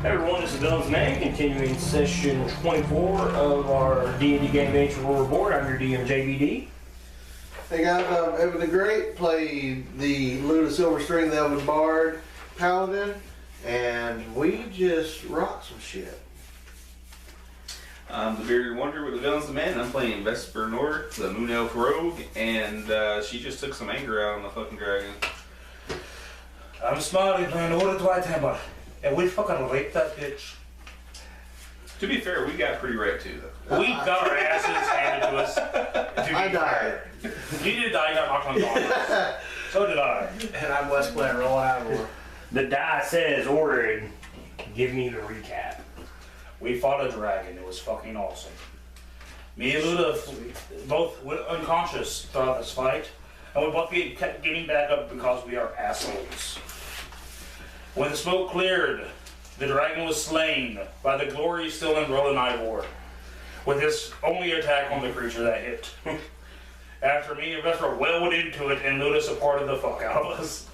Everyone, this is Dylan's Man, continuing session 24 of our D&D game adventure Reborn. I'm your DM, JBD. Hey guys, it was a great play. The Luda Silver String, the Elven Bard, Paladin, and we just rocked some shit. I'm the Bearded Wonder with the Villains of Man, and I'm playing Vesper Nord, the Moon Elf Rogue, and she just took some anger out on the fucking dragon. I'm Smiley playing Order Dwight Temple, and we fucking raped that bitch. To be fair, we got pretty wrecked too, though. We got our asses handed to us. I died. You did die, you got knocked on the arm. So did I. And I'm West playing Roll Ivor. The die says ordered. Give me the recap. We fought a dragon. It was fucking awesome. Me and Luda both went unconscious throughout this fight, and we both kept getting back up because we are assholes. When the smoke cleared, the dragon was slain by the glory still in Roland Ivor, with his only attack on the creature that hit. After me and Vesper well went into it, and Luda supported the fuck out of us.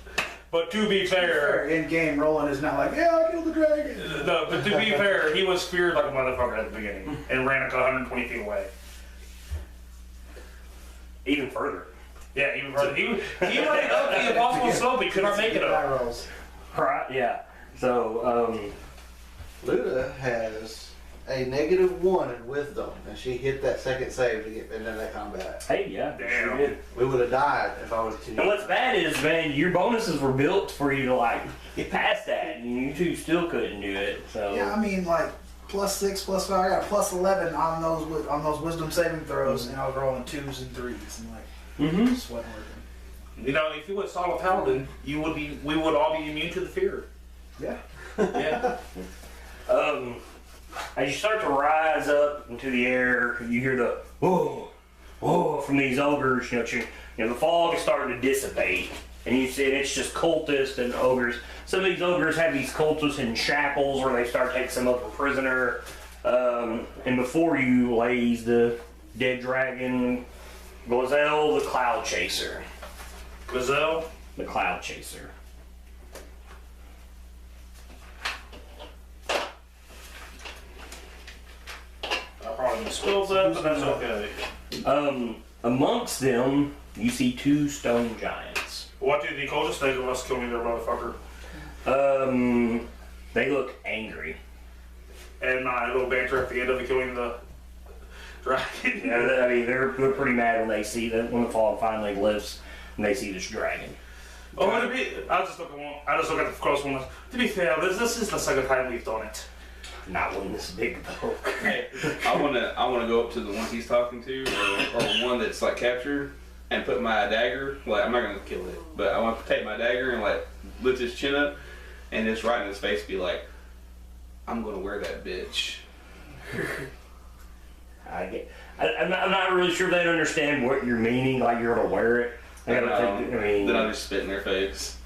But to be fair, In game, Roland is not like, yeah, I killed the dragon. no, but to be fair, he was feared like a motherfucker at the beginning and ran like 120 feet away. Even further. Yeah, even further. He ran up the impossible slope. He could not make it Die up. rolls. Right, yeah. So, Luda has a -1 in wisdom, and she hit that second save to get into that combat. hey, yeah. Damn. Sure did. We would have died if I was to. And what's bad is, man, your bonuses were built for you to, like, get past that, and you two still couldn't do it, so. Yeah, I mean, like, +6, +5, I got +11 on those wisdom saving throws, and I was rolling 2s and 3s, and like, just wasn't working. You know, if you would solve a paladin, we would all be immune to the fear. Yeah. Yeah. As you start to rise up into the air, you hear the whoa, whoa from these ogres. You know, the fog is starting to dissipate, and you see it's just cultists and ogres. Some of these ogres have these cultists in shackles where they start taking some of a prisoner. And before you lays the dead dragon, Glazelle, the Cloud Chaser. Gazelle. The Cloud Chaser. I probably spilled that, but that's okay. Amongst them, you see two stone giants. What did the cultists think of us killing their motherfucker? They look angry. And my little banter at the end of it killing the dragon. Yeah, I mean, they're pretty mad when they see that when the fog finally lifts and they see this dragon. Oh, I just look at the close one. To be fair, this is the second time we've done it. Not one this big though. Hey, I wanna go up to the one he's talking to, or one that's like captured, and put my dagger. Like, I'm not gonna kill it, but I want to take my dagger and like lift his chin up, and just right in his face, be like, "I'm gonna wear that bitch." I'm not really sure they understand what you're meaning. Like you're gonna wear it. Then I just spit in their face.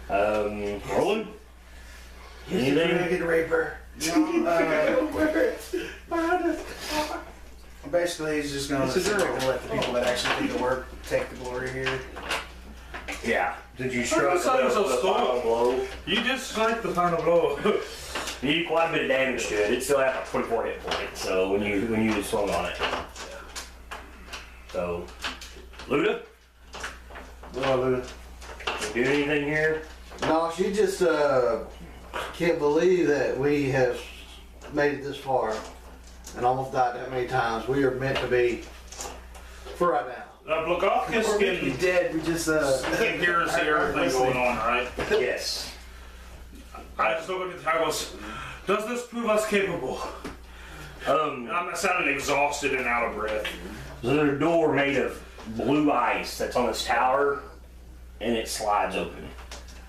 Roland. Anything? Dragon raper. Basically, he's just gonna let the people that actually do the work take the glory here. Yeah. Did you strike the so final blow? You just strike the final blow. You did quite a bit of damage to it. It still had like 24 hit points. So when you swung on it. So, Luda. Oh, Luda. You do anything here? No, she just can't believe that we have made it this far and almost died that many times. We are meant to be for right now. Look off his Before we skin. be dead, we just Skin here and see everything going on, right? Yes. I just look at the titles. Does this prove us capable? And I'm sounding exhausted and out of breath. There's a door made of blue ice that's on this tower, and it slides open.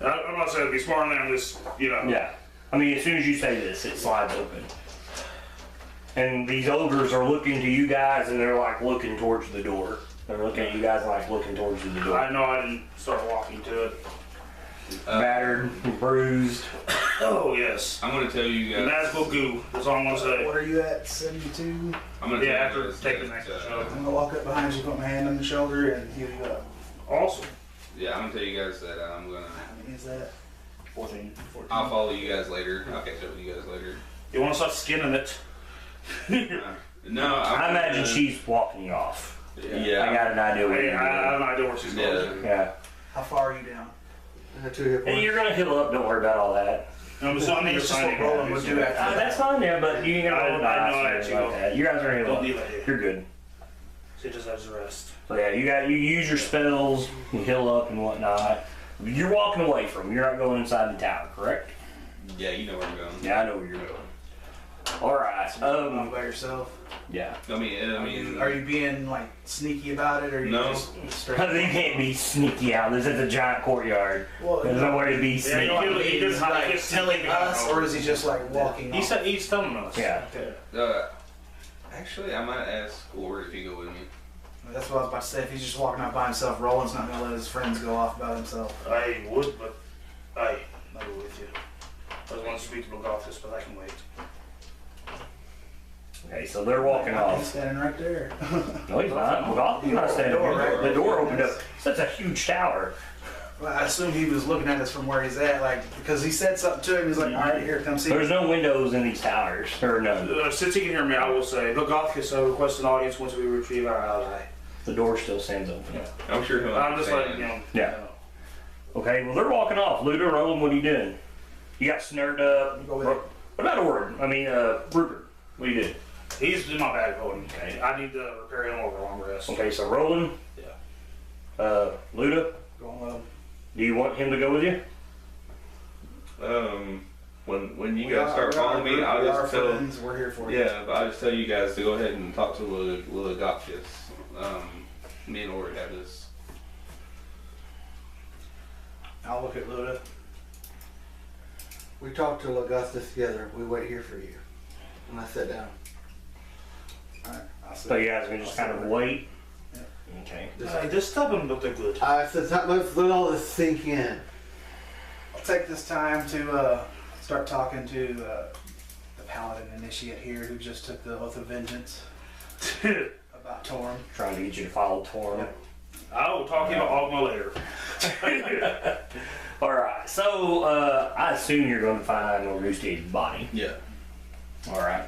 I'm not saying to be smart than this, you know. Yeah. I mean, as soon as you say this, it slides open. And these ogres are looking to you guys, and they're like looking towards the door. They're looking at you guys like looking towards the door. I know I didn't start walking to it. Battered, bruised. Oh, yes. I'm gonna tell you guys. Magical goo. That's all I'm going to say. What are you at? 72? I'm gonna Yeah, tell after you guys taking that, that shot. I'm gonna walk up behind you, put my hand on the shoulder, and heal you up. Awesome. Yeah, I'm gonna tell you guys that I'm gonna. How many is that? 14. I'll follow you guys later. I'll catch up with you guys later. You want to start skinning it? No, I imagine she's walking you off. Yeah. I got an idea what I you're have no idea where she's going. Yeah. How far are you down? 2 hit And points. you're gonna heal up. Don't worry about all that. I'm assuming you're It's just what signing Roland would do after that. That's fine, yeah, but you ain't gonna roll I dice know or that anything you like that. You guys are gonna heal Don't up. leave it here. You're good. She just has to rest. So yeah, you use your spells, you heal up and whatnot. You're walking away from them. You're not going inside the tower, correct? Yeah, you know where I'm going. Yeah, I know where you're going. All right. Not by yourself. Yeah. I mean, Are you being like sneaky about it, or are you No. just straight? You can't be sneaky out. This is a giant courtyard. Well, There's nowhere to be Yeah, sneaky. you do- he does He's have like to telling us, or is he just like walking? He's, off? he's telling us. Yeah. actually, I might ask Ord if you go with me. That's what I was about to say. If he's just walking out by himself, Roland's not gonna let his friends go off about himself. I would, but I'll go with you. I was want to speak to Logofus, but I can wait. Okay, so they're walking He's off. standing right there. No, he's not. Well, he's not standing Door, there. right? The door opened up. Such a huge tower. Well, I assume he was looking at us from where he's at, like because he said something to him. He's like, "All right, here, come see." There's no windows in these towers. Or none. Since he can hear me, I will say, Logofus, I request an audience once we retrieve our ally. The door still stands open. I'm sure he'll I'm just letting understand. you know. Yeah. Okay, well, they're walking off. Luda, Roland, what are you doing? You got snared up. Go with What about Ord? I mean, Rupert. What are you doing? He's in my bag holding. Okay. I need to repair him over a long rest. Okay, so Roland. Yeah. Luda, Going with him. do you want him to go with you? When you guys start following me, I'll just tell. friends. We're here for you. Yeah, but I'll just tell you guys to go ahead and talk to Logofus. Me and Ord have this. I'll look at Luda. We talked to Augustus together. We wait here for you. And I sat down. All right. I'll So sit. you guys can just kind of wait? Yeah. Okay. Just stop him, but they're good. I said, let's let all this sink in. I'll take this time to start talking to the paladin initiate here, who just took the oath of vengeance about Torm. Trying to get you to follow Torm. I will talk to you about Ogma later. Alright, so I assume you're going to find Augustine's body. Yeah. Alright.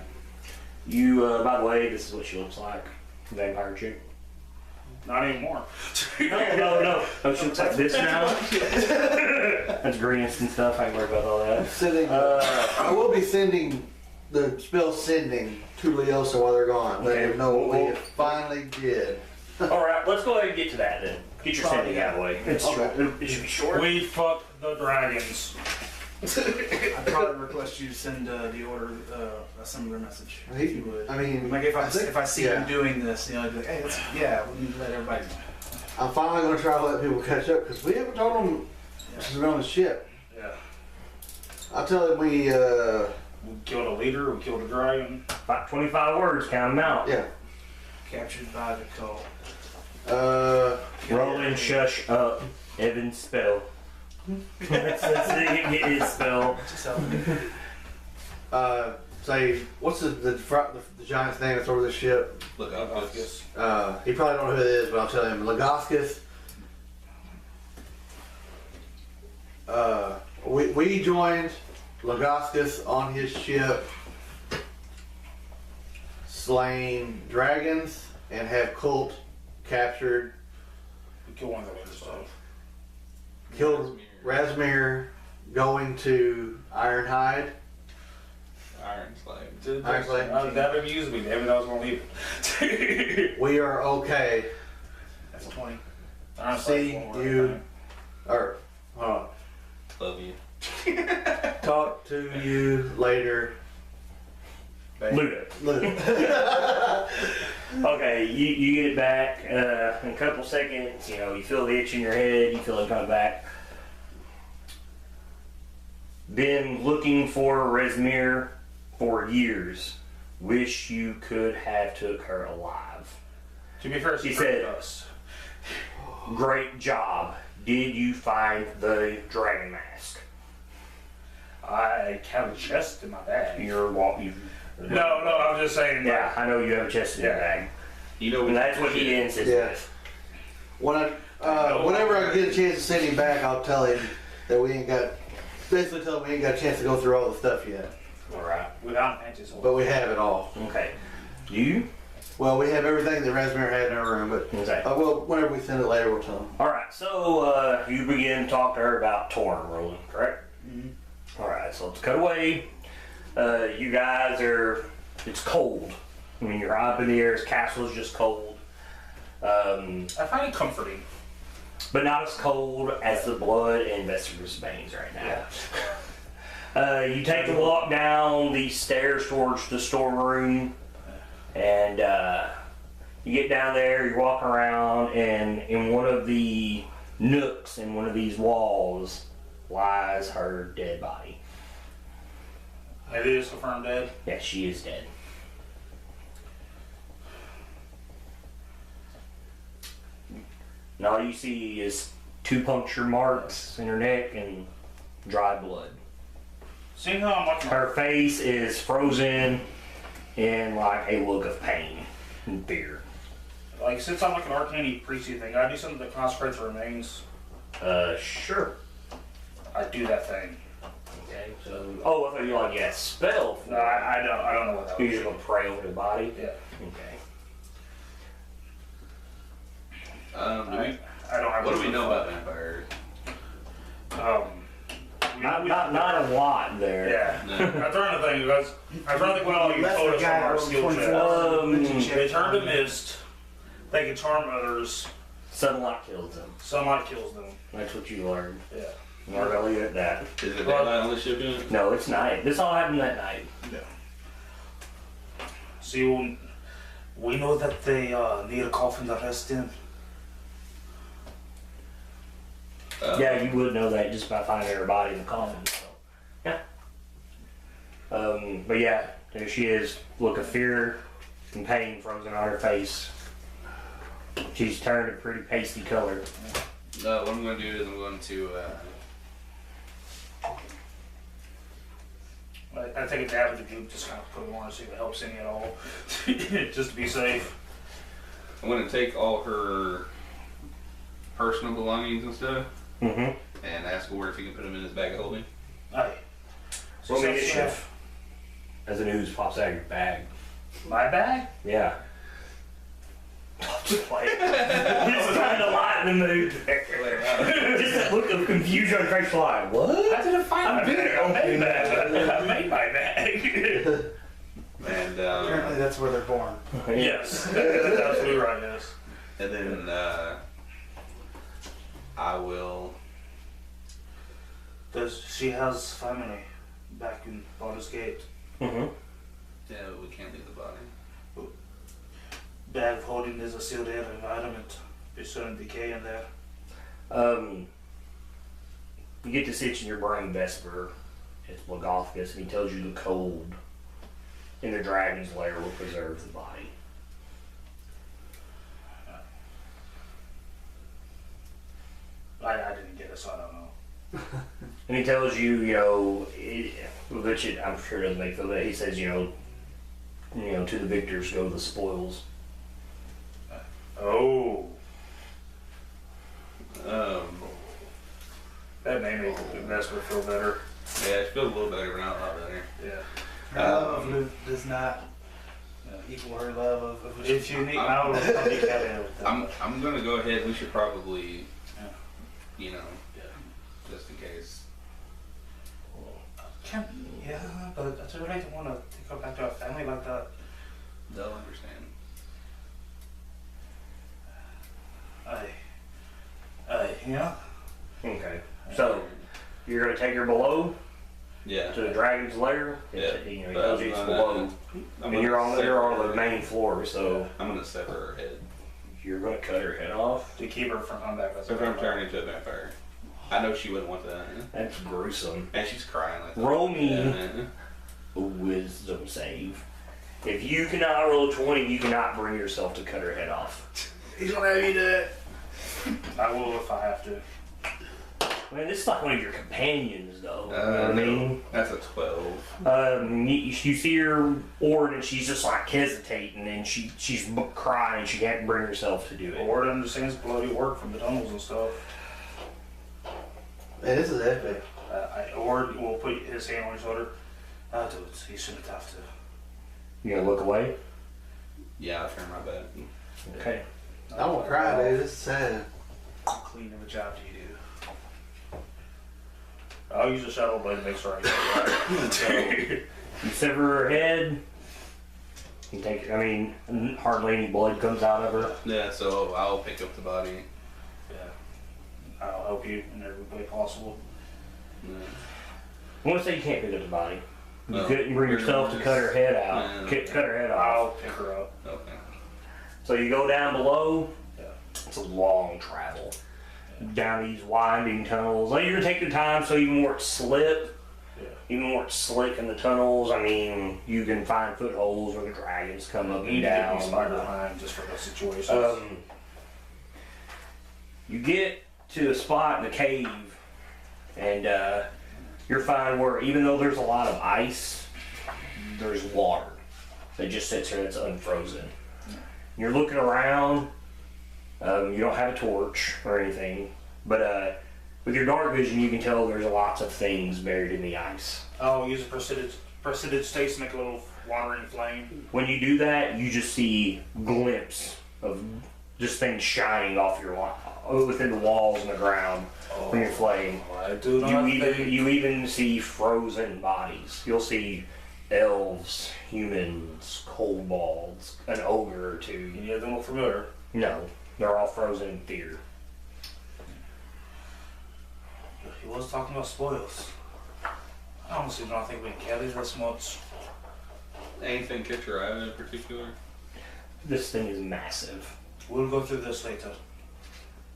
You, by the way, this is what she looks like. Vampire chick. Not anymore. No. Oh, she looks like this now? That's greens and stuff. I ain't worried about all that. Sending, I will be sending the spell sending to Leosa while they're gone. Let Okay. them know what we finally did. Alright, let's go ahead and get to that then. Get your sending out of the way. It's Okay. short. It should be short. We fucked the dragons. I'd probably request you to send the order a similar message. If you would. I mean, Like if I see yeah. him doing this, you know, I'd be like, hey, we need to let everybody know. I'm finally going to try to let people catch up because we haven't told them this is on the ship. Yeah. I'll tell them we, We killed a leader, we killed a dragon. About 25 words, count them out. yeah. Captured by the cult. Roll and shush up. Evan's spell. That's it. Get his spell. Just help me. Say, what's the giant's name that's over the ship? Logofus. He probably don't know who it is, but I'll tell him. Logoscus. We joined Logoscus on his ship, slain dragons, and have Cult captured, We killed one of the other stuff. killed Rezmir, going to Ironhide. Iron Slave. Iron Slave. That amused me. David, I was gonna leave it. We are okay. That's 20. I'm See you, or Love you. talk to you later. Luda. Luda. Okay, you get it back in a couple seconds. You know, you feel the itch in your head. You feel it coming back. Been looking for Rezmir for years. Wish you could have took her alive. To be fair, She said- us. Great job. Did you find the dragon mask? I have a chest in my bag. You're walking. No, I'm just saying. Yeah, I know you have a chest in your Yeah. bag. You know And that's what he ends his Yeah. with. When whenever I get a chance to send him back, I'll tell him that we ain't got basically told me we ain't got a chance to go through all the stuff yet. Alright. We found panties. But we have it all. Okay. You? Well, we have everything that Rezmir had in our room, but Okay. well, whenever we send it later, we'll tell them. Alright, so you begin to talk to her about Torn rolling, correct? Mm-hmm. Alright, so let's cut away. You guys are, it's cold. I mean, you're up in the air, this castle is just cold. I find it comforting. But not as cold as the blood in Vester's veins right now. You take a walk down these stairs towards the storeroom, and you get down there, you're walking around, and in one of the nooks in one of these walls lies her dead body. It is confirmed dead. Yeah, she is dead. And all you see is 2 puncture marks in her neck and dry blood. Seeing how much Her face is frozen in like a look of pain and fear. like since I'm like an arcane priesty thing, I do something that consecrates the remains. Sure. I do that thing. Okay, so I thought you like a spell. No, I don't know what that You was. just gonna pray over the body. Yeah. Okay. I don't have. What do we know about vampires? Not a lot there. Yeah. No. I'm trying to think. Guys. I'm trying to think what all you That's told the us guy from our who skill rolled checks. 24. They turn to mist. They can charm others. Sunlight kills them. Sunlight kills them. That's what you learned. Yeah. We're gonna leave it at that. Is it daylight on the ship yet? No, it's night. This all happened that night. See, we know that they need a coffin to rest in. Yeah, you would know that just by finding her body in the coffin. So. Yeah. But yeah, there she is. Look of fear and pain frozen on her face. She's turned a pretty pasty color. No, what I'm going to do is I'm going to. I take a dab at the goop, just kind of put it on to see if it helps any at all, just to be safe. I'm going to take all her personal belongings and stuff Mm-hmm. and ask Ward if he can put them in his bag of holding. Hey. Roll me Success, initiative. As the news pops out of your bag. My bag? Yeah. Just like, he's trying to lighten the mood. Just a look of confusion on Craig's line. What? I didn't find my bag. I made that. I made my bag. And Apparently that's where they're born. Yes, that's absolutely right, yes. and then I will. She has family back in Baldur's Gate. Mm-hmm. Yeah, we can't leave the body. Bag of holding is a sealed air environment. There's certain decay in there. You get this itch in your brain, Vesper. It's Logophagus, and he tells you the cold in the dragon's lair will preserve the body. I didn't get it, so I don't know. And he tells you, which I'm sure doesn't make the list. He says, to the victors go the spoils. Oh. Um, That may make Vesper feel better. yeah, she feels a little better, but not a lot better. Yeah. Her love of Luke does not equal her love of If you need, I'll be careful with that. I'm gonna go ahead. We should probably, Yeah. just in case. Yeah, but I really don't want to take her back to our family like that. They'll understand. Yeah. Okay. So, you're going to take her below Yeah. to the dragon's lair? Yeah. He tells you it's below. And you're on the main floor, so I'm gonna sever her head. you're going to cut her head off? To keep her from coming back. So if I'm turning into a vampire, I know she wouldn't want that. That's gruesome. And she's crying like that. Roll me Yeah. a wisdom save. If you cannot roll a 20, you cannot bring yourself to cut her head off. He's gonna have you do it. I will if I have to. Man, this is like one of your companions, though. You know what I mean? That's a 12. You see her Ord, and she's just like hesitating, and she's crying. She can't bring herself to do it. Ward understands bloody work from the tunnels and stuff. Man, this is epic. Or we'll put his hand on his shoulder. I'll do it. He shouldn't have to. You gonna look away? Yeah, I'll turn my back. Okay. I won't cry, dude. It's sad. How clean of a job do you do? I'll use a shovel blade to make sure I get it right. You sever her head. You take. I mean, hardly any blood comes out of her. Yeah, so I'll pick up the body. Yeah. I'll help you in every way possible. Yeah. I want to say you can't pick up the body. You No. couldn't bring yourself to cut her head out. Yeah. Cut her head off. I'll pick her up. Okay. So you go down below. Yeah. It's a long travel down these winding tunnels. Like, you're gonna take your time so even more slip. Yeah. Even more slick in the tunnels. I mean, you can find footholds where the dragons come up You and need to get down. me spider behind just for those situations. You get to a spot in the cave, and you're fine where even though there's a lot of ice, there's water that just sits here that's unfrozen. You're looking around. You don't have a torch or anything, but with your dark vision, you can tell there's lots of things buried in the ice. I'll use a percentage stakes to make a little watering flame. When you do that, you just see glimpse of just things shining off your within the walls and the ground from your flame. I do not You even see frozen bodies. You'll see elves, humans, kobolds, an ogre or two. Any of them look familiar? No, they're all frozen in fear. He was talking about spoils. I honestly don't think we can carry this much. Anything catch your eye in particular? This thing is massive. We'll go through this later.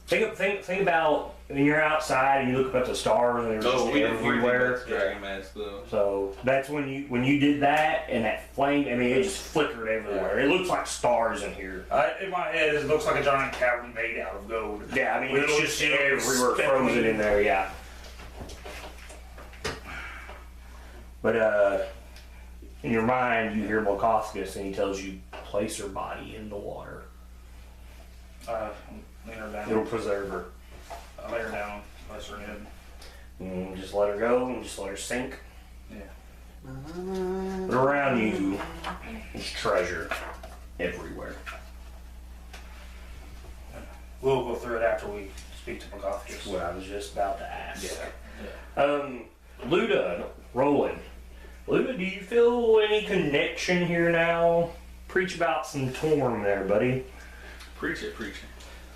Think about when you're outside and you look up at the stars and they're just everywhere. Dragon Mask though. So that's when you did that and that flame. I mean, it just flickered everywhere. It looks like stars in here. In my head, it looks like a giant cavern made out of gold. Yeah, I mean, Little it's just ships, everywhere frozen in there. Yeah. But in your mind, you hear Malkoskis and he tells you place her body in the water. Lay her down. It'll preserve her. I lay her down. Place her in. And just let her go and just let her sink. Yeah. But around you is treasure everywhere. We'll go through it after we speak to That's Magothkis. what I was just about to ask. Yeah. Luda, Roland. Luda, do you feel any connection here now? Preach about some Torm there, buddy. Preach it, preach it.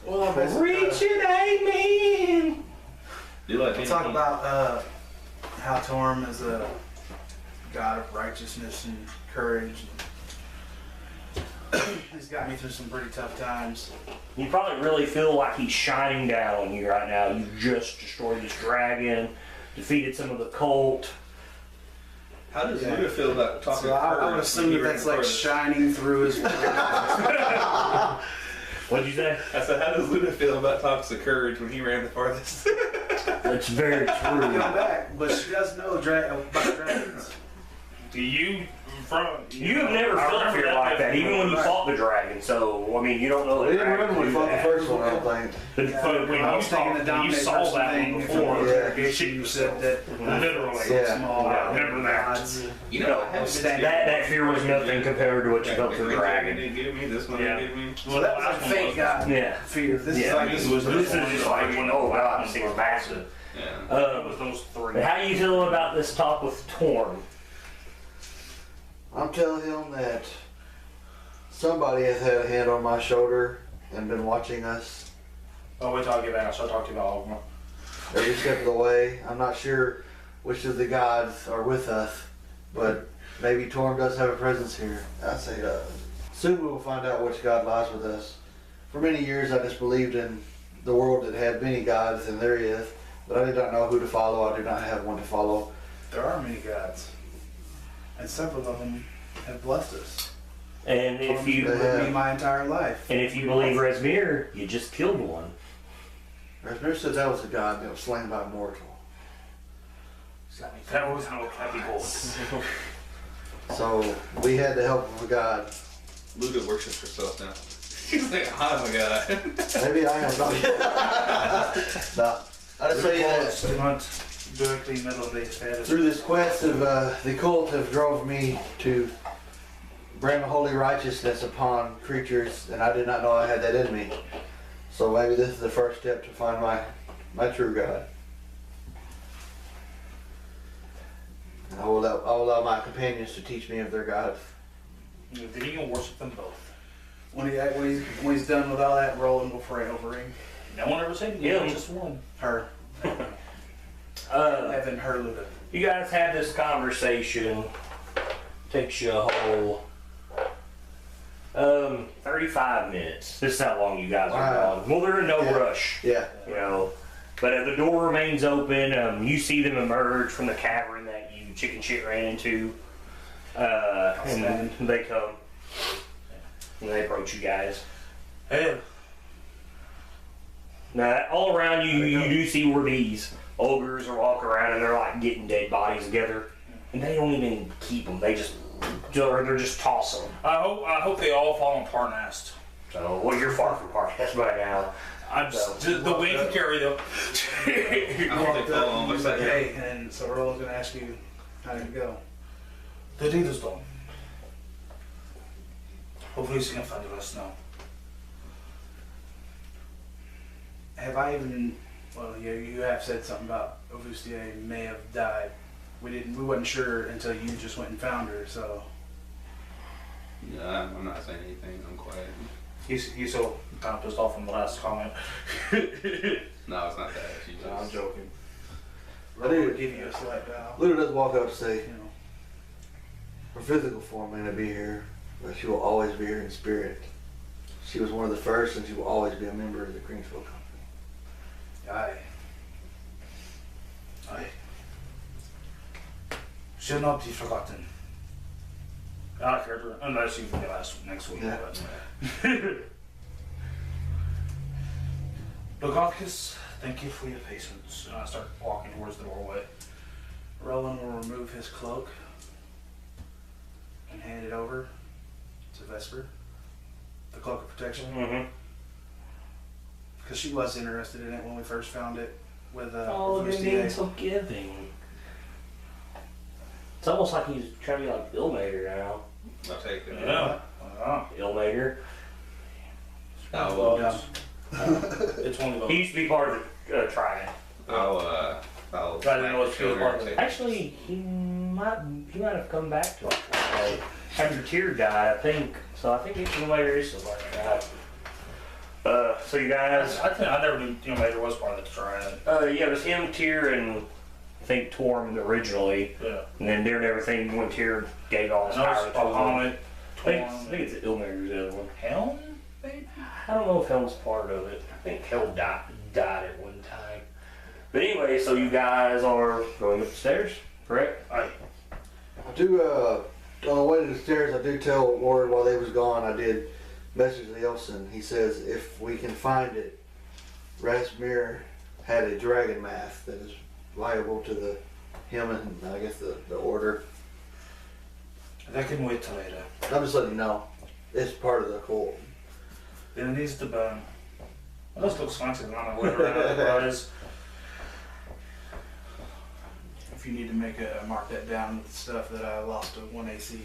Well, Preach it, amen. Do you like We'll talk about how Torm is a god of righteousness and courage. He's got me through some pretty tough times. You probably really feel like he's shining down on you right now. You just destroyed this dragon, defeated some of the cult. How does Luda feel about talking So to I would assume that that's like shining through his. What'd you say? I said, how does Luda feel about talks of courage when he ran the farthest? That's very Go true. back, but she does know about dragons. Do you You have never felt fear like that, even when you fought the dragon. So, I mean, you don't know. We didn't remember when we fought the that. first one, I don't think. But when I you was thinking the you dominate saw person that thing one before. Yeah. You said that literally Yeah. small Remember that. gods. You No, know, I haven't been that fear was nothing compared to what you felt for the dragon. didn't give me this one. Yeah. Didn't give me. So that was like fake god Yeah. fear. This is Yeah, like this is just like, oh god, this thing's massive. Yeah. It was those three. But how do you feel about this talk with Torm? I'm telling him that somebody has had a hand on my shoulder and been watching us Oh, wait till I get back. I'll talk to you about all of them. every step of the way. I'm not sure which of the gods are with us, but maybe Torm does have a presence here. I say soon we will find out which god lies with us. For many years I just believed in the world that had many gods, and there he is, but I did not know who to follow. I did not have one to follow. there are many gods, and several of them have blessed us. And if Torm's you been with me my entire life. believe Rezmir, you just killed one. Rezmir said that was a god that was slain by a mortal. That was no happy goal. So we had the help of a god. Luda worships herself now. She's like, I'm a god. Maybe I am not. No. I just say that directly in the middle of the head. Through this quest of the cult have drove me to bring holy righteousness upon creatures, and I did not know I had that in me. So maybe this is the first step to find my true God. I will allow my companions to teach me of their gods. Then you can worship them both. When he's done with all that, Roland will pray over him. No one ever said Yeah. just one. Her. Uh, Evan Herluda. you guys had this conversation. Takes you a whole 35 minutes. This is how long you guys are Wow. gone. Well, they're in no Yeah. rush, Yeah. you know. But the door remains open. You see them emerge from the cavern that you chicken shit ran into. And then they come. And they approach you guys. Hey, Now, all around you, you do see where these ogres are walking around and they're like getting dead bodies together. And they don't even keep them. They're just tossing them. I hope they all fall on Parnast. So, well, you're far from Parnast by now. I'm just, the way you carry them. I don't think they'll on He's the like, second. hey, and so Roland's gonna ask you how did it go. The deed is done. Hopefully, you can find the rest now. Have I even? Well, you have said something about Ovustier may have died. We wasn't sure until you just went and found her. So Yeah, I'm not saying anything. I'm quiet. He's so kind of pissed off from the last comment. No, it's not that. She just, I'm joking. Roland would give you a slight bow. Luda does walk up and say, You know, her physical form may not be here, but she will always be here in spirit. She was one of the first, and she will always be a member of the Greenfields Company. aye. Shall not be forgotten. I don't care, unless you can get next week. Yeah. But. Logothicus, thank you for your patience. And I start walking towards the doorway. Roland will remove his cloak and hand it over to Vesper. The cloak of protection, Mm-hmm. because she was interested in it when we first found it with Oh, you're Ovustier. being so giving. It's almost like he's trying to be like Illmater now. I'll take it. Yeah. Illmater. I'll, It's one of those. He used to be part of the triad. I'll I didn't know if he was part of it. Actually, he might have come back to it. After Tyr died, I think. So I think Illmater is still part of the triad. So you guys, I never knew Mater was part of the triad. yeah, it was him, Tyr, and I think Torm originally. Yeah. And then during everything, when Tyr gave all his I power know to Torm. Bahamut, I think it's Illmater's the other one. Helm, maybe? I don't know if Helm's part of it. I think Helm died at one time. But anyway, so you guys are going up the stairs, correct? I do, on the way to the stairs, I do tell Ward while they was gone, I did message Nielsen. He says, if we can find it, Rezmir had a dragon mask that is liable to him and I guess the order. That can wait till later. I'm just letting you know. It's part of the cult. Then it needs to burn. Well, this looks fancy, I'm not aware around the eyes. If you need to make mark that down with the stuff that I lost to 1 AC.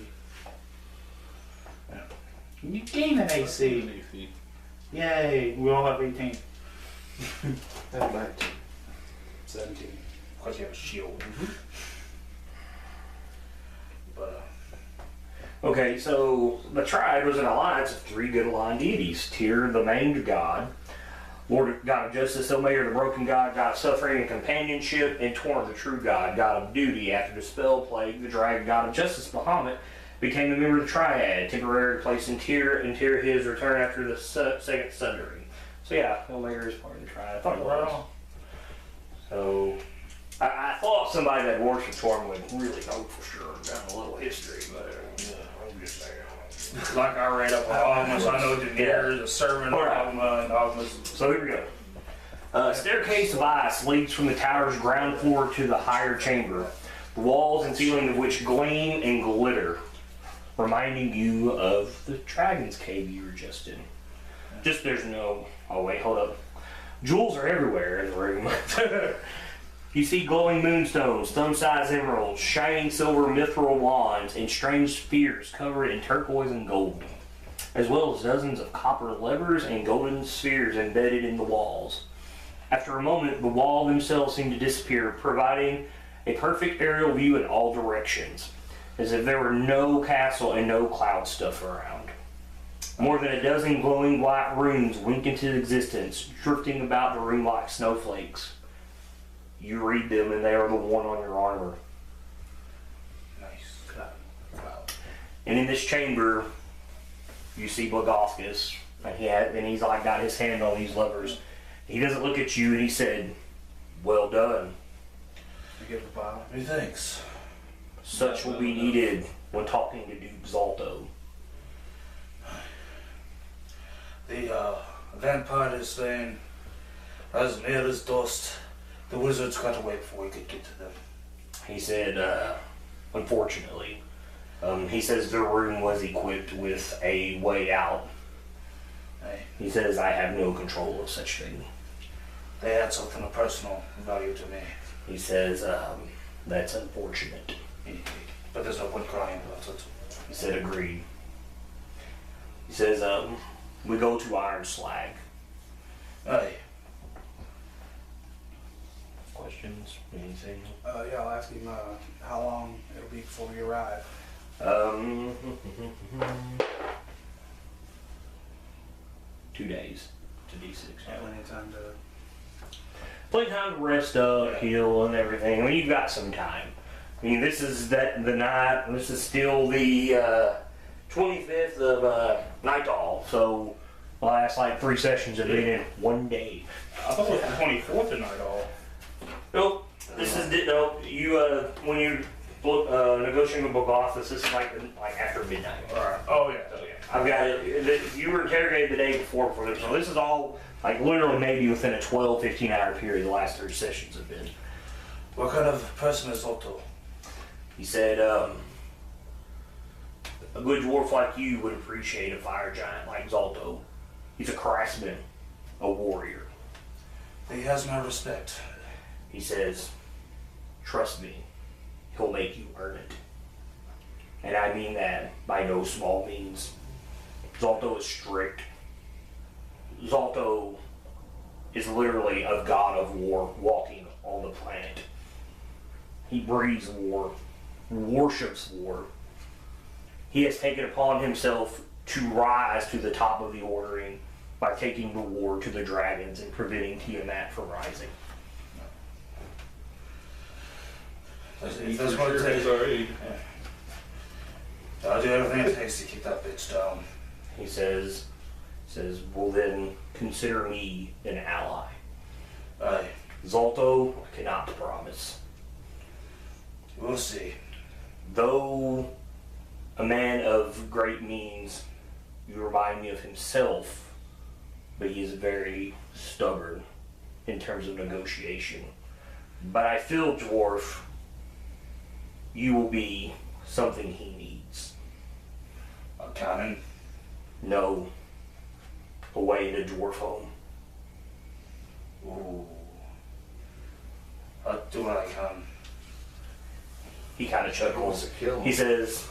You gain an AC. Yay, we all have 18. Have 19. 17. Because you have a shield. But, Okay, so the Triad was an alliance of three good aligned deities. Tyr, the maimed god, Lord God of Justice, Ilmater, the broken god, god of suffering and companionship, and Torm, the true god, god of duty. After the spell plague, the dragon god of justice, Bahamut, became a member of the Triad, temporarily placing Tyr and Tyr his return after the second sundering. So yeah, Ilmater is part of the Triad. I thought it was. So I thought somebody that works with Torm would really know for sure. Got a little history, but I'm just saying. like I read up on Ogmus, I know Demir, the servant of Ogma, and Ogmus. So here we go. Staircase of ice leads from the tower's ground floor to the higher chamber, the walls and ceiling of which gleam and glitter, reminding you of the dragon's cave you were just in. Just there's no... Oh wait, hold up. Jewels are everywhere in the room. You see glowing moonstones, thumb-sized emeralds, shining silver mithril wands, and strange spheres covered in turquoise and gold, as well as dozens of copper levers and golden spheres embedded in the walls. After a moment, the walls themselves seemed to disappear, providing a perfect aerial view in all directions, as if there were no castle and no cloud stuff around. More than a dozen glowing white runes wink into existence, drifting about the room like snowflakes. You read them, and they are the one on your armor. Nice. And in this chamber, you see Blagoskus, and he's like got his hand on these levers. He doesn't look at you, and he said, "Well done. I give the bottle. Methinks. Such will be needed when talking to Duke Zalto." The vampire is saying, Rezmir is dust. The wizards got away before we could get to them. He said, unfortunately, he says the room was equipped with a way out. Hey, He says, I have no control of such thing. they had something of personal value to me. He says, that's unfortunate. But there's no point crying about it. He said, agreed. He says, we go to Iron Slag. Aye. Questions? Anything? Yeah, I'll ask him how long it'll be before we arrive. 2 days to D6. Plenty of time to. Plenty of time to rest up, heal, and everything. I mean, you've got some time. I mean, this is the night. This is still the 25th of Nightall. So the last like 3 sessions have been in 1 day. I thought it was the 24th of night all. Nope. This is no. You when you negotiating with Bogoth, this is like after midnight. Alright. Oh yeah. I've got it. You were interrogated the day before this, so this is all like literally maybe within a 12-15 hour period. The last 3 sessions have been. What kind of person is Otto? He said, a good dwarf like you would appreciate a fire giant like Zalto. He's a craftsman, a warrior. He has my respect. He says, trust me, he'll make you earn it. And I mean that by no small means. Zalto is strict. Zalto is literally a god of war walking on the planet. He breathes war, worships war. He has taken upon himself to rise to the top of the ordering by taking the war to the dragons and preventing Tiamat from rising. That's what it takes. Already. I'll do everything it takes to keep that bitch down. He says, well then, consider me an ally. Aye. Zalto, I cannot promise. We'll see. Though a man of great means, you remind me of himself, but he is very stubborn in terms of negotiation. But I feel, dwarf, you will be something he needs. A cannon. No, away in a dwarf home. Ooh. I'll do what I can. He kind of chuckles. To kill him. He says,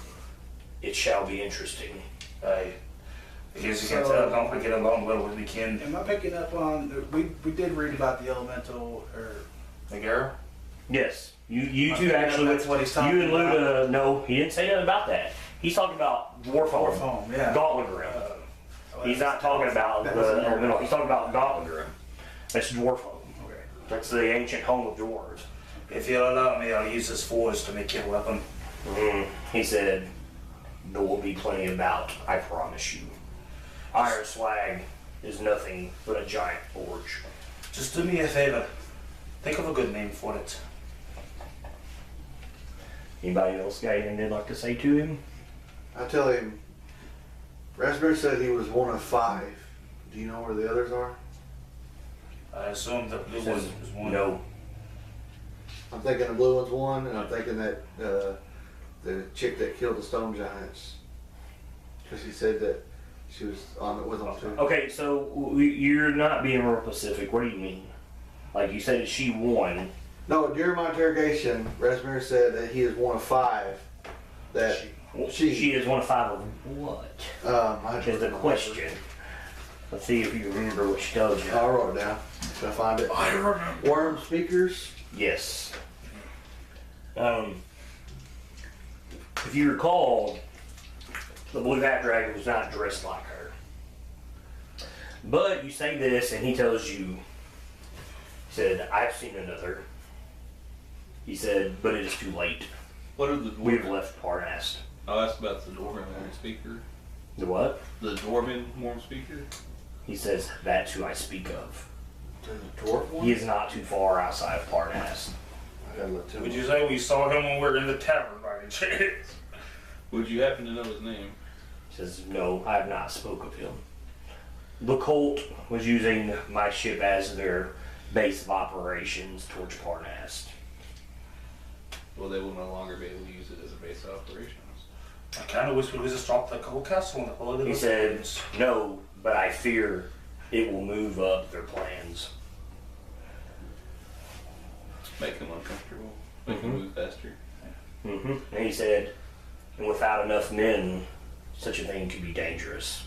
it shall be interesting. Aye. Because you can tell, I don't get along well with the kin. Am I picking up on? We did read about the elemental or The girl? Yes, you I two think actually. that's what he's talking you and Luda, no, he didn't say nothing about that. He's talking about dwarf Dwarf home, home, yeah. Gauntlet Grim. He's not talking about that the wasn't elemental. He's talking about Gauntlet Grim. That's dwarf home. Okay. That's the ancient home of dwarves. If you'll allow me, I'll use this forge to make your weapon. He said, there will be plenty about, I promise you. Iron Slag is nothing but a giant forge. Just do me a favor. Think of a good name for it. Anybody else got anything they'd like to say to him? I tell him, Rezmir said he was one of 5. Do you know where the others are? I assume the blue He one says, is one. no. I'm thinking the blue one's 1, and I'm thinking that the chick that killed the stone giants. Because he said that she was on it with them too. Okay, so you're not being real specific. What do you mean? Like you said, she won. No, during my interrogation, Rezmir said that he is one of 5. That She is one of 5 of what? I Is the question. Let's see if you remember what she told you. I wrote it down. Can I find it? I remember. Worm speakers. Yes. If you recall, the Blue Hat Dragon was not dressed like her. But you say this, and he tells you, he said, I've seen another. He said, but it is too late. What are the We've dwarven? left Parnast. Oh, that's about the dwarven warm speaker. The what? The dwarven warm speaker. He says, that's who I speak of. The dwarf one? He is not too far outside of Parnast. I gotta look too. Would you say we saw him when we were in the tavern by any chance? Would you happen to know his name? He says, no, I have not spoke of him. The cult was using my ship as their base of operations towards Parnast. Well, they will no longer be able to use it as a base of operations. I kind of wish we just dropped the cold castle and the bullet. He said, no, but I fear it will move up their plans. Make them uncomfortable. Make them move faster. And he said, and without enough men, such a thing could be dangerous.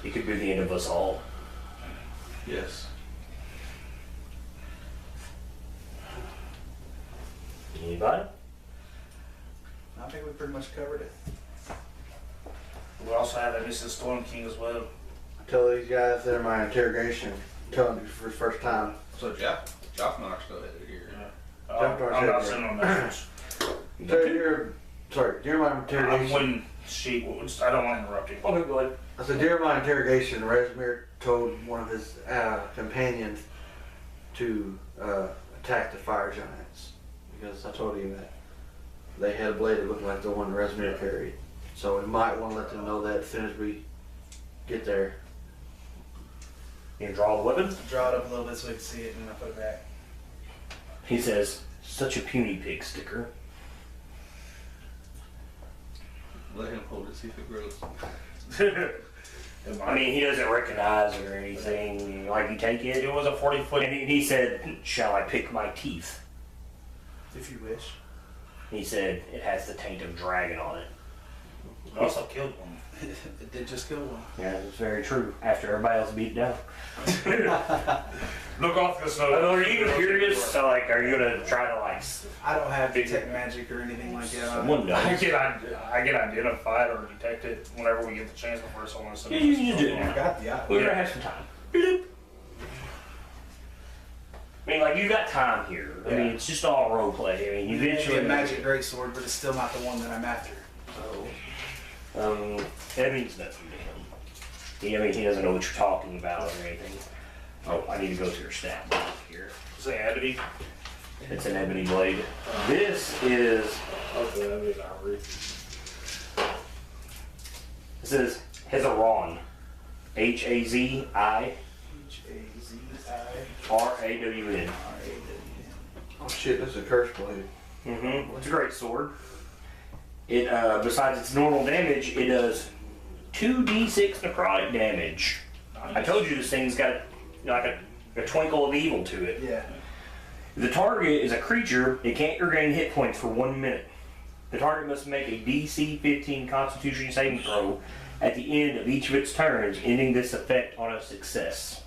It could be the end of us all. Yes. Anybody? I think we pretty much covered it. We also have that Mrs. Storm King as well. Tell these guys that in my interrogation, tell them for the first time. So Joffmar's still headed here. I'm not sending a message. During my I'm interrogation, when she. I don't want to interrupt you. Okay, go ahead. I said during my interrogation, Rezmir told one of his companions to attack the fire giants because I told him that they had a blade that looked like the one Rezmir carried. So we might want to let them know that as soon as we get there. You can draw the weapon? Draw it up a little bit so we can see it and then I put it back. He says, such a puny pig sticker. Let him hold it, see if it grows. I mean, he doesn't recognize it or anything. Like, you take it. It was a 40-foot. And he said, shall I pick my teeth? If you wish. He said, it has the taint of dragon on it. We also killed one. It did just kill one. Yeah, it's very true. After everybody else beat it down. Look off this note. Are you curious? So, like, are you gonna try to like? I don't have detect magic or anything like that. Someone I does. get identified or detected whenever we get the chance before someone sends Yeah, you can just do it I now. got the eye. We're gonna have some time. Bloop. I mean, like, you got time here. I mean, it's just all role play. I mean, It may be eventually. a magic greatsword, but it's still not the one that I'm after. So, that means nothing to him. I mean, he doesn't know what you're talking about or anything. Oh, I need to go to your stat block here. Is it ebony? It's an ebony blade. This is. Okay, that is ivory. This is Hezaron. Hazi H-A-Z-I-R-A-W-N. RAWN. Oh shit, this is a curse blade. It's a great sword. It besides its normal damage, it does 2d6 necrotic damage. I told you this thing's got like a twinkle of evil to it. Yeah. If the target is a creature, it can't regain hit points for 1 minute. The target must make a DC 15 Constitution saving throw at the end of each of its turns, ending this effect on a success.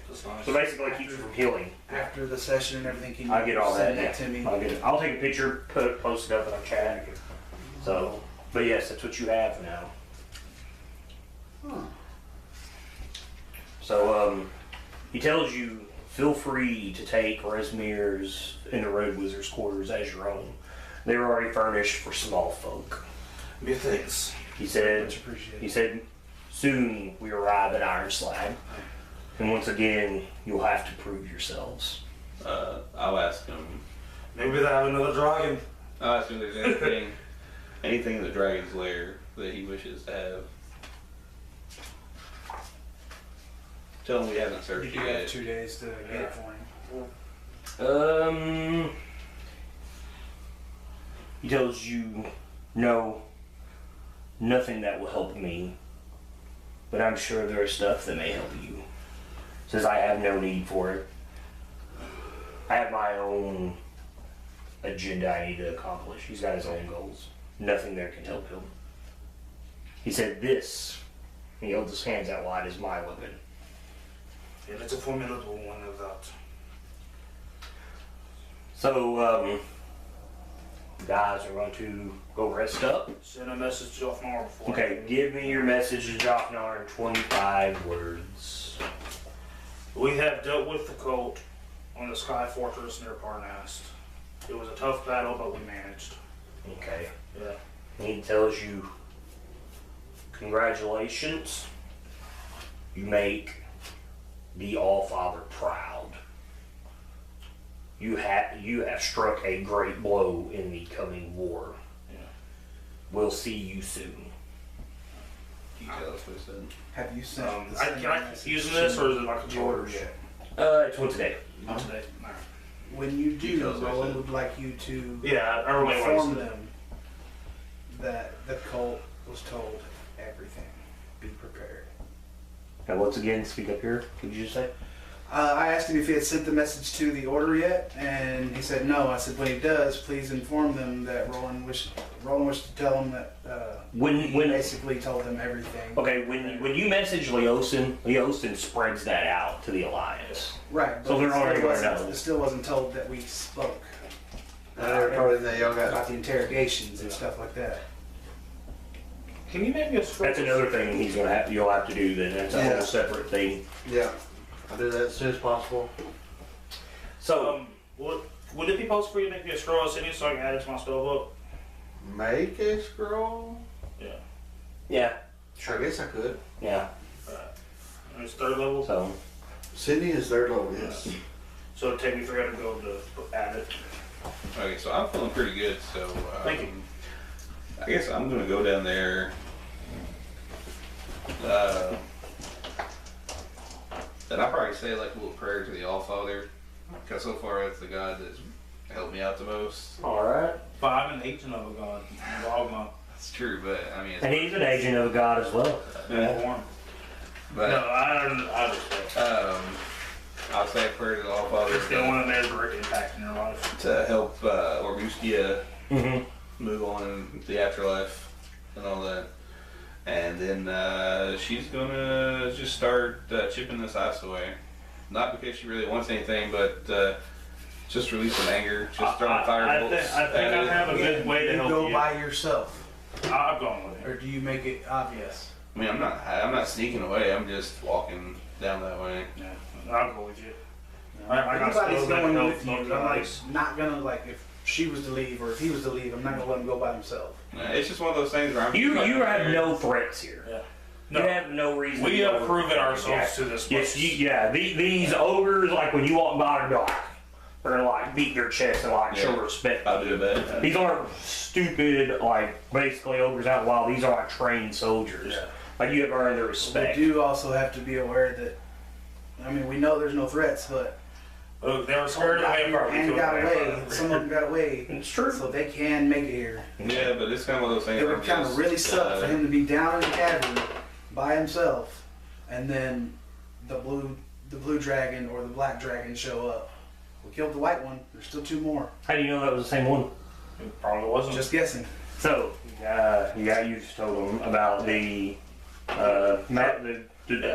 That's nice. So basically, it keeps you from healing. After the session and everything, can you I'll get all that. send Yeah. it to me? I'll get it. I'll take a picture, post it up in our chat. So, but yes, that's what you have now. So, he tells you, feel free to take Rezmir's and the Road Wizard's quarters as your own. They were already furnished for small folk. Good things. He said, Much appreciated. he said, soon we arrive at Iron Slag. And once again, you'll have to prove yourselves. I'll ask him. Maybe they have another dragon. I'll ask him if there's anything in the dragon's lair that he wishes to have. Tell him we haven't searched You it have yet. 2 days to get it for him. He tells you, no, nothing that will help me, but I'm sure there is stuff that may help you. Says I have no need for it. I have my own agenda I need to accomplish. He's got his own goals. Nothing there can help him. He said this, and he held his hands out wide, is my weapon. Yeah, it's a formidable one of that. So, guys are going to go rest up. Send a message to Jofnar before. Okay, give me your message to Jofnar in 25 words. We have dealt with the cult on the Sky Fortress near Parnast. It was a tough battle, but we managed. Okay. Yeah. And he tells you, congratulations. You make the All-Father proud. You have struck a great blow in the coming war. Yeah. We'll see you soon. Can you tell us what he said? Have you sent? Can I use this, or is it like a charge? It's one today. Not today. No. When you do, Details, I Roland said. would like you to Yeah, I really want inform to. them that the cult was told everything. Be prepared. Now, once again, speak up here. Could you just say? I asked him if he had sent the message to the order yet, and he said no. I said, when he does, please inform them that Roland wished to tell them that he basically told them everything. Okay, when you message Leosin spreads that out to the Alliance. Right, but So they're already still gonna know. it still wasn't told that we spoke They were told that y'all got. about the interrogations and stuff like that. Can you make me a script? That's another thing you'll have to do then. That's a Yeah. whole separate thing. Yeah, I'll do that as soon as possible. So, Would it be possible for you to make me a scroll of city so I can add it to my spell book? Make a scroll? Yeah. yeah, I guess I could. yeah. And it's third level, So, Sydney is third level, yes. so it'd take me 300 gold to add it. Okay, so I'm feeling pretty good. So Thank you. I guess I'm gonna go down there. And I'll probably say like a little prayer to the All-Father, because so far that's the God that's helped me out the most. all right. But I'm an agent of a god, dogma. That's true, but I mean, it's And he's an agent of God as well. Reborn. but No, I understand. I'll say a prayer to the All-Father It's the one that made a direct impact in your life. to help Orbuskia Mm-hmm. move on in the afterlife and all that. And then she's gonna just start chipping this ice away. Not because she really wants anything, but just release some anger, just throwing firebolts. I think I have a good way to you help go you. by yourself, I've gone with or it. do you make it obvious? I mean, I'm not sneaking away. I'm just walking down that way. Yeah, I'll go with you. I got Everybody's spells that going help with you. those I'm like guys. not gonna like if she was to leave or if he was to leave, I'm not gonna let him go by himself. It's just one of those things where I'm. You have no threats here. Yeah. You No, have no reason. we to have go proven over- ourselves to this place. Yes, these ogres, like when you walk by, they're gonna like beat their chest and like show Yeah. respect. I'll do that. These aren't stupid, like basically ogres out wild. These are like trained soldiers. Yeah. Like you have earned their We respect. do also have to be aware that, I mean, we know there's no threats, but Look, they were scared of the vampire. We and killed got the away. vampire. Some of them got away, It's true. so they can make it here. Yeah, but it's kind of one of those things. It where would I'm kind of just, really suck for him to be down in the cavern by himself, and then the blue dragon or the black dragon show up. We killed the white one. There's still two more. How do you know that was the same one? It probably wasn't. Just guessing. So, you just told them about the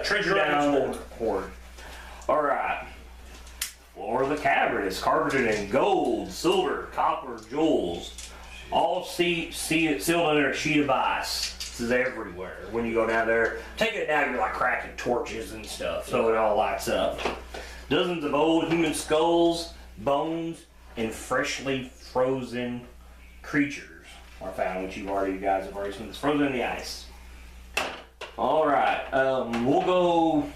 treasure down hoard. All right. Floor of the cavern is carpeted in gold, silver, copper, jewels, all sealed under a sheet of ice. This is everywhere. When you go down there, take it down, you're like cracking torches and stuff, so it all lights up. Dozens of old human skulls, bones, and freshly frozen creatures are found, which you guys have already seen. It's frozen in the ice. All right, we'll go.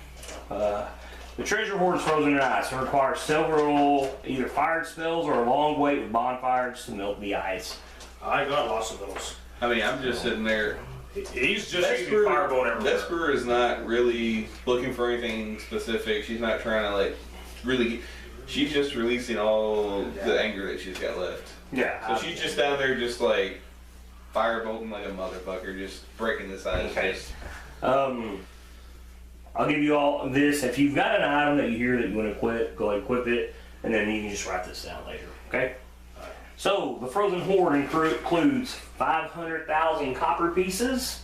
The treasure hoard is frozen in ice. It requires several either fired spells or a long wait with bonfires to melt the ice. I got lots of those. I mean, I'm just sitting there. He's just using firebolt everywhere. Vesper is not really looking for anything specific. She's not trying to like really. She's just releasing all the anger that she's got left. Yeah. So she's just down there, just like firebolting like a motherfucker, just breaking this ice. Okay. Just, I'll give you all this. If you've got an item that you hear that you want to equip, go ahead and equip it. and then you can just write this down later, okay? So, the Frozen Hoard includes 500,000 copper pieces,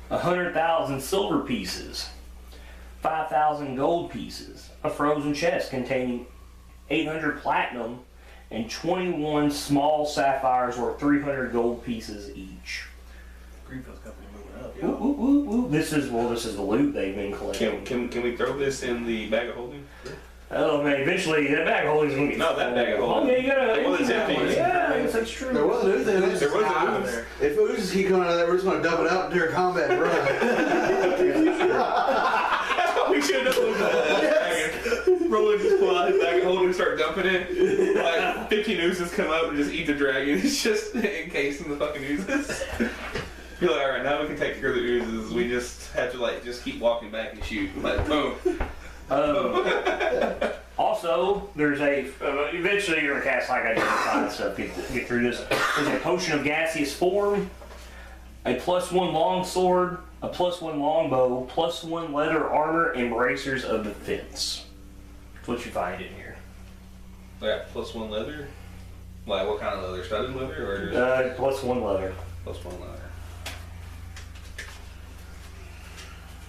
100,000 silver pieces, 5,000 gold pieces, a frozen chest containing 800 platinum, and 21 small sapphires worth 300 gold pieces each. Greenfields Company moving up, Ooh, ooh, ooh, ooh. This is the loot they've been collecting. Can we throw this in the bag of holding? Oh man, eventually that bag of holding is gonna get. No, that bag of holding. Oh yeah, you gotta. The one that's empty. Yeah, I guess that's true. There was an ooze in it. There was Ah, a ooze. If oozes keep coming out of there, we're just going to dump it out during combat and run. We should have done that. Roller just pull out his bag of holding and start dumping it. Like 15 oozes come up and just eat the dragon. It's just encased in the fucking oozes. You're like, alright, now we can take care of the oozes. We just have to like just keep walking back and shoot. Like boom. Also, there's a eventually you're gonna cast like I did and stuff. Get through this. There's a potion of gaseous form, a +1 longsword, a +1 longbow, +1 leather armor, and bracers of defense. That's what you find in here. Like +1 leather. Like what kind of leather? Studded leather or just +1 leather. +1 leather?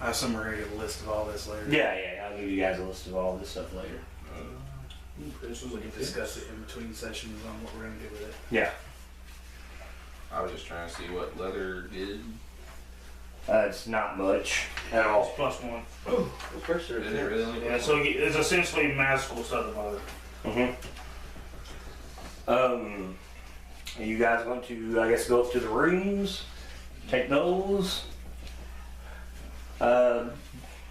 I have summary of a list of all this later. Yeah. I'll give you guys a list of all this stuff later. This was we can discuss it in between sessions on what we're gonna do with it. Yeah. I was just trying to see what leather did. It's not much at all. It's +1. Is it really? Yeah, so it's essentially magical stuff about it. You guys want to, I guess, go up to the rooms, take those.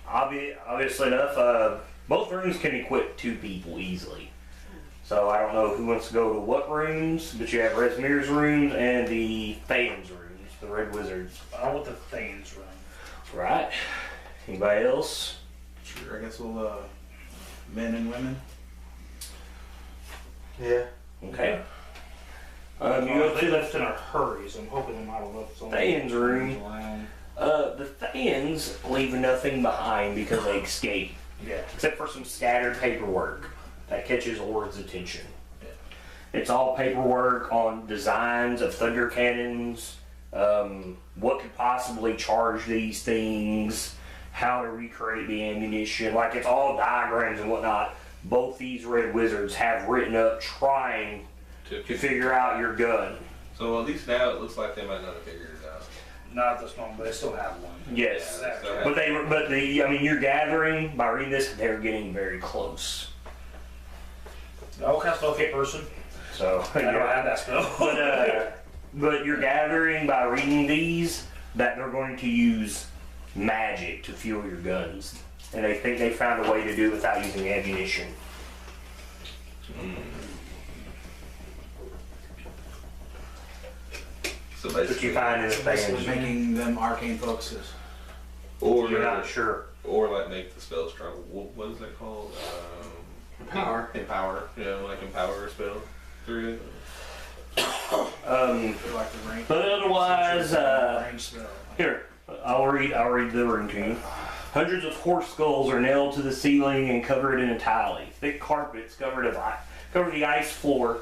Obviously enough, both rooms can equip 2 people easily. So I don't know who wants to go to what rooms, but you have Rezmir's rooms and the Thane's rooms, the Red Wizards. I want the Thane's room. Right. Anybody else? Sure, I guess we'll men and women. Yeah. Okay. You They go to the left in a hurry, so I'm hoping they might have left some Thane's room. around. The Thayans leave nothing behind because they escape, Yeah. except for some scattered paperwork that catches Ord's attention. Yeah. It's all paperwork on designs of thunder cannons, what could possibly charge these things, how to recreate the ammunition. Like, it's all diagrams and whatnot. Both these Red Wizards have written up trying to figure out your gun. So at least now it looks like they might not have figured it out. Not at this moment, but they still have one. Yes. Yeah, so- I mean, you're gathering, by reading this, they're getting very close. I'll cast Locate Person. So, I don't have that spell. but you're gathering by reading these that they're going to use magic to fuel your guns. And they think they found a way to do it without using ammunition. So That's what you find in the Basically things. making them arcane focuses. or You're not sure. or like make the spell stronger. What is that called? Power. Empower. Yeah, like empower a spell through it. They're like the range. But otherwise, range spell. here, I'll read the room to you. Hundreds of horse skulls are nailed to the ceiling and covered in a tiling. Thick carpets cover the ice floor,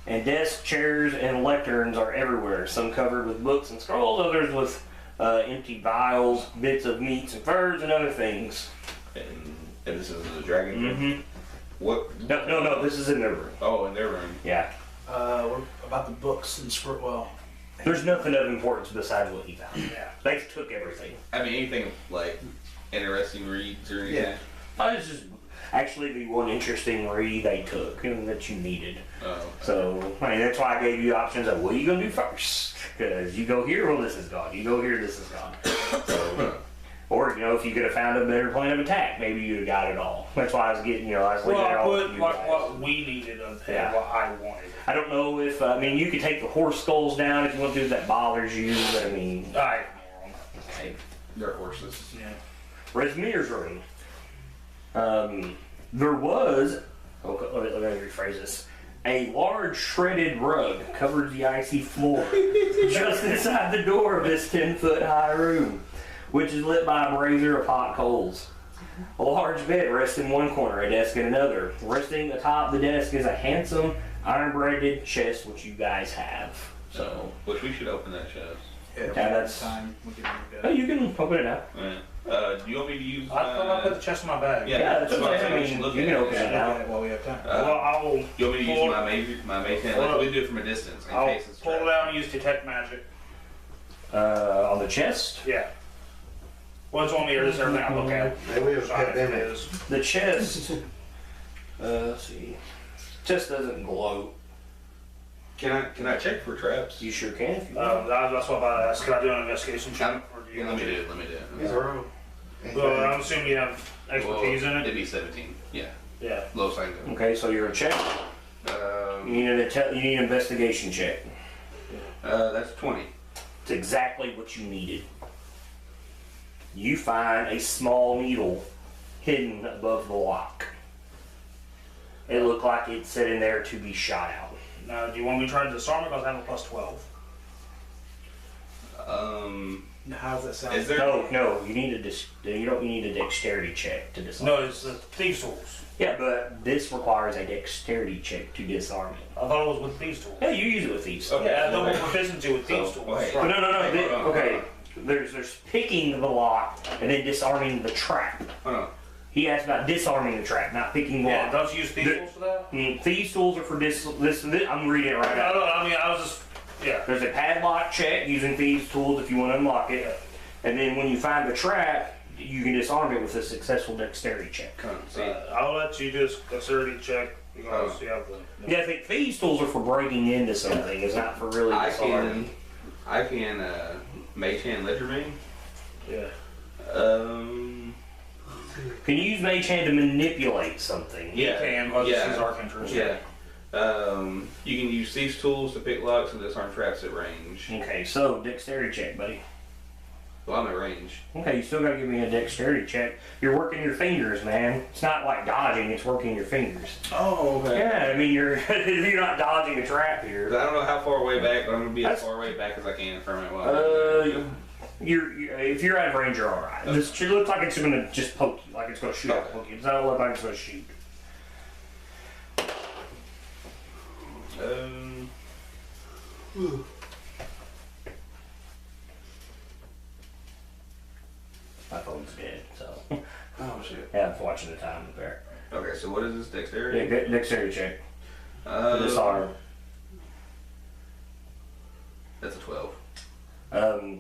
and desks, chairs, and lecterns are everywhere. Some covered with books and scrolls, others with empty vials, bits of meats and furs, and other things. And this is the dragon room. Mm-hmm. What? No, this is in their room. Oh, in their room. Yeah. What about the books and scroll? Well, There's nothing of importance besides what he found. Yeah. They took everything. I mean, anything like interesting reads or anything. Yeah. This is actually the one interesting read they took and that you needed. Oh. So, I mean, that's why I gave you options of what are you going to do first? Because you go here, well, this is gone. You go here, this is gone. So, or, if you could have found a better plan of attack, maybe you'd have got it all. That's why I was getting, I was leaving it Well, I all put to you like guys. what we needed and Yeah. what I wanted. I don't know if, you could take the horse skulls down if you want to, if that bothers you, but I mean, I okay. Dark horses. yeah. Rezmir's room. There was, let me rephrase this, a large shredded rug covered the icy floor just inside the door of this 10-foot high room, which is lit by a brazier of hot coals. A large bed rests in one corner, a desk in another. Resting atop the desk is a handsome iron-braided chest, which you guys have. So, which we should open that chest. Yeah, that's time. We can do oh, that. you can open it up. Yeah. Do you want me to use? I thought I put the chest in my bag. Yeah, that's what okay. I'm I mean, saying. you can open it Look now. at it while we have time. Well, I'll You want me to pull use it- my mage hand? Like we do it from a distance in I'll case it's pull it trapped. out and use detect magic. On the chest, Yeah. What's on the air is everything I look at. Maybe we have a Shine pet if it image. is. the chest. Let's see. Chest doesn't glow. Can I check for traps? You sure can if you want. That's what I'm about to ask. Can I do an investigation check? Or do you Let want me to? do it. Let me do it. He's a rogue. Well, I'm assuming you have expertise in It'd it. be 17. Yeah. Yeah. Low side go. Okay, so you're a check. You need you need an investigation check. That's 20. It's exactly what you needed. You find a small needle hidden above the lock. It looked like it's sitting there to be shot out. Now, do you want me to try to disarm it? Because I have a plus 12. How's that sound? Is there? No, you need you need a dexterity check to disarm. No, it's the thieves' tools. Yeah, but this requires a dexterity check to disarm it. I thought it was with thieves' tools. Yeah, you use it with thieves. Okay. Yeah, I double proficiency with thieves' So, tools. wait. But no. Hey, hold on, Okay, hold there's picking the lock and then disarming the trap. Hold on. He asked about disarming the trap, not picking the Yeah, lock. don't you use thieves' The- tools for that? Thieves tools are for this. I'm reading it right now. No, I mean, I was just, yeah. There's a padlock check using thieves tools if you want to unlock it, and then when you find the trap, you can disarm it with a successful dexterity check. Come on. See. I'll let you just dexterity check because you have the. Yeah, I think thieves tools are for breaking into something. It's not for really disarming. I can mage hand ledger main. Yeah. Can you use mage hand to manipulate something? Yeah. Can, because yeah. this is Arcantress. Yeah. You can use thieves tools to pick locks and disarm traps at range. Okay, so dexterity check, buddy. Well, I'm at range. Okay, you still gotta give me a dexterity check. You're working your fingers, man. It's not like dodging; it's working your fingers. Oh, okay. Yeah, I mean you're not dodging a trap here. I don't know how far away back, but I'm gonna be That's- as far away back as I can from it. While You're if you're out of range, you're all right. This it looks like it's gonna just poke you, like it's gonna shoot out, poke you. It doesn't look like it's gonna shoot. My phone's dead, so oh shit. yeah, I'm watching the time there. Okay, so what is this dexterity? Yeah, dexterity check. Disarm. That's a 12.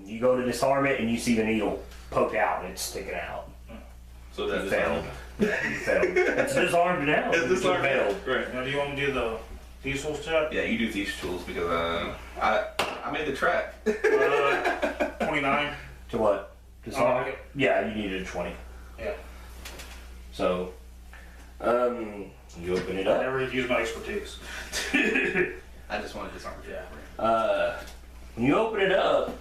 You go to disarm it, and you see the needle poke out, and it's sticking out. So You that failed. You failed. It's disarmed now. It's disarmed. You failed. Right. Now, do you want me to do the thieves' tools check? Yeah, you do thieves tools because I made the trap. 29. To what? Disarm? Oh, okay. Yeah, you needed a 20. Yeah. So, you open it I up. never use my expertise. I just wanted to disarm it. Yeah. When you open it up,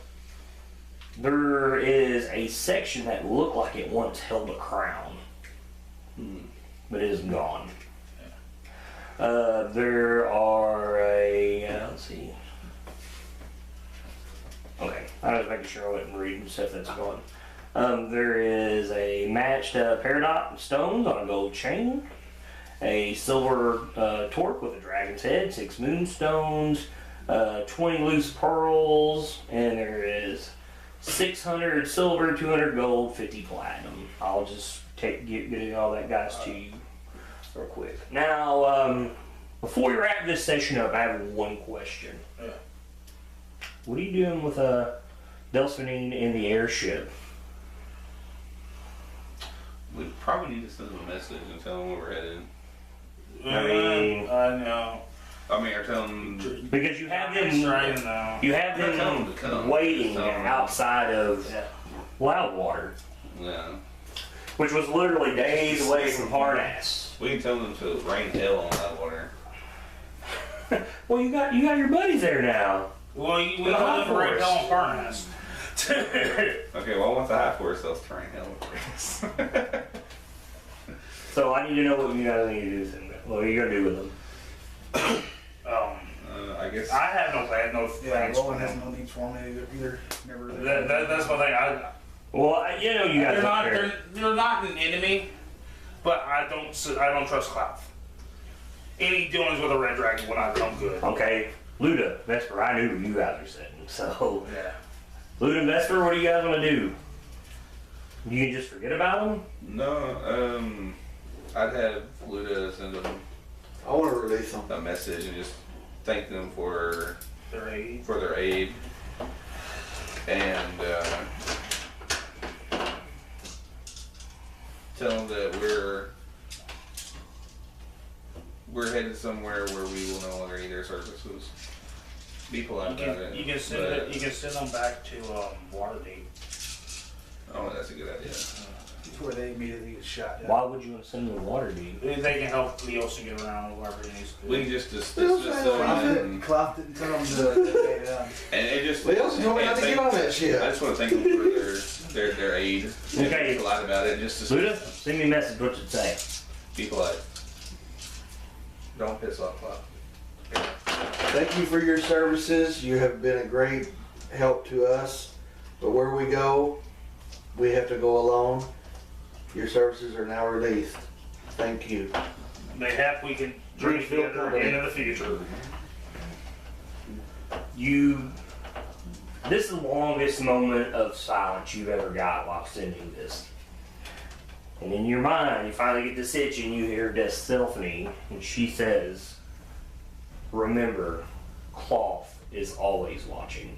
there is a section that looked like it once held a crown, but it is gone. There are let's see. Okay, I was making sure I wasn't reading stuff that's gone. There is a matched peridot stones on a gold chain, a silver torque with a dragon's head, 6 moonstones, 20 loose pearls, and there is 600 silver, 200 gold, 50 platinum. I'll just get all that guys to you real quick. Now, before we wrap this session up, I have one question. Yeah. What are you doing with Delphinine in the airship? We probably need to send them a message and tell them where we're headed. I mean- I know. I mean, or tell them. Because you have It's them, right now. you have Tell them them to come. waiting Tell them. outside of Yeah. Loudwater, Yeah. which was literally days away from Parnass. We can tell them to rain hell on that water. Well, you got your buddies there now. Well, we The high live right forest. now on Parnass. Okay, well, once the high forest sells to rain hell. So I need to know what you guys need to do with them. What are you gonna do with them? I guess. I have no plan, no Yeah, plans. Roland has no need for me either. Never. That's my thing. Well, you know you guys They're not. up there. They're not an enemy, but I don't trust Cloud. Any dealings with a red dragon would not come good. Okay, Luda, Vesper, I knew you guys were sitting. So, Yeah. Luda and Vesper, what do you guys want to do? You can just forget about them? No, I'd have Luda send them I want to release them. a message and just thank them for Their aid. their aid, and tell them that we're headed somewhere where we will no longer need their services. Be polite about it. You can send but- it. You can send them back to Waterdeep. Oh, that's a good idea. Before they immediately get shot down. Why would you want to send them to Waterdeep? They can help Leos to get around or whatever he needs to do. We can just dismiss Cloth them didn't tell them to pay down. and just. Leo told me not to get on that shit. I just want to thank them for their aid. Okay. Be polite about it. Just to Luda, send me a message. What's it say? be polite. Don't piss off Cloud. Thank you for your services. You have been a great help to us. But where we go, we have to go alone. Your services are now released. Thank you. Mayhap we can drink Greenfields together Company. into the future. This is the longest moment of silence you've ever got while sending this. And in your mind, you finally get this itch and you hear Symphony, and she says, remember, Cloth is always watching.